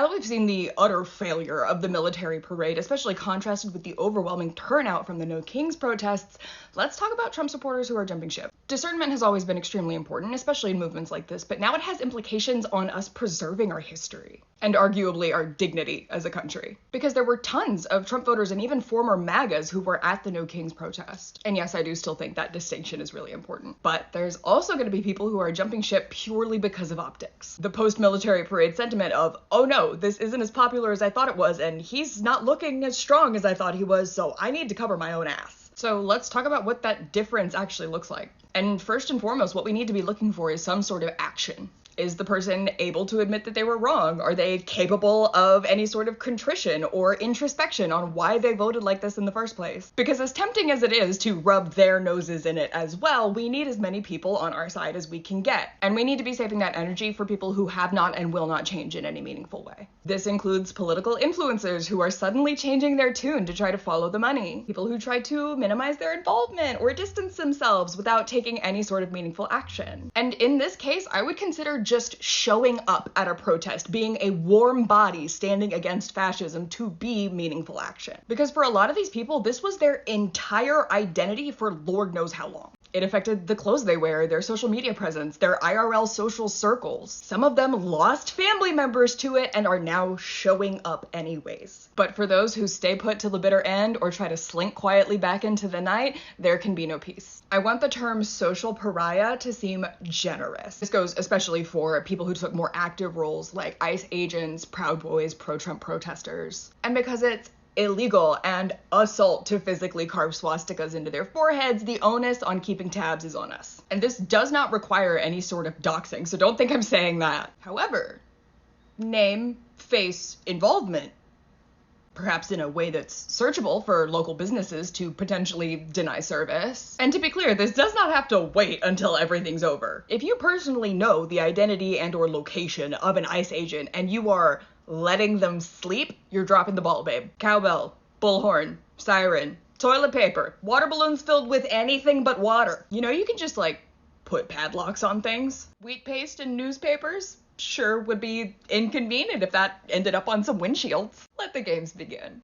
Now that we've seen the utter failure of the military parade, especially contrasted with the overwhelming turnout from the No Kings protests, let's talk about Trump supporters who are jumping ship. Discernment has always been extremely important, especially in movements like this, but now it has implications on us preserving our history, and arguably our dignity as a country. Because there were tons of Trump voters and even former MAGAs who were at the No Kings protest. And yes, I do still think that distinction is really important. But there's also going to be people who are jumping ship purely because of optics. The post-military parade sentiment of, oh no, this isn't as popular as I thought it was, and he's not looking as strong as I thought he was, so I need to cover my own ass. So let's talk about what that difference actually looks like. And first and foremost, what we need to be looking for is some sort of action. Is the person able to admit that they were wrong? Are they capable of any sort of contrition or introspection on why they voted like this in the first place? Because as tempting as it is to rub their noses in it as well, we need as many people on our side as we can get. And we need to be saving that energy for people who have not and will not change in any meaningful way. This includes political influencers who are suddenly changing their tune to try to follow the money. People who try to minimize their involvement or distance themselves without taking any sort of meaningful action. And in this case, I would consider just showing up at a protest, being a warm body standing against fascism, to be meaningful action. Because for a lot of these people, this was their entire identity for Lord knows how long. It affected the clothes they wear, their social media presence, their IRL social circles. Some of them lost family members to it and are now showing up anyways. But for those who stay put till the bitter end or try to slink quietly back into the night, there can be no peace. I want the term social pariah to seem generous. This goes especially for people who took more active roles like ICE agents, Proud Boys, pro-Trump protesters. And because it's illegal and assault to physically carve swastikas into their foreheads, the onus on keeping tabs is on us. And this does not require any sort of doxing, so don't think I'm saying that. However, name, face, involvement, perhaps in a way that's searchable for local businesses to potentially deny service. And to be clear, this does not have to wait until everything's over. If you personally know the identity and or location of an ICE agent and you are letting them sleep, you're dropping the ball, babe. Cowbell, bullhorn, siren, toilet paper, water balloons filled with anything but water. You know, you can just like put padlocks on things. Wheat paste and newspapers? Sure would be inconvenient if that ended up on some windshields. Let the games begin.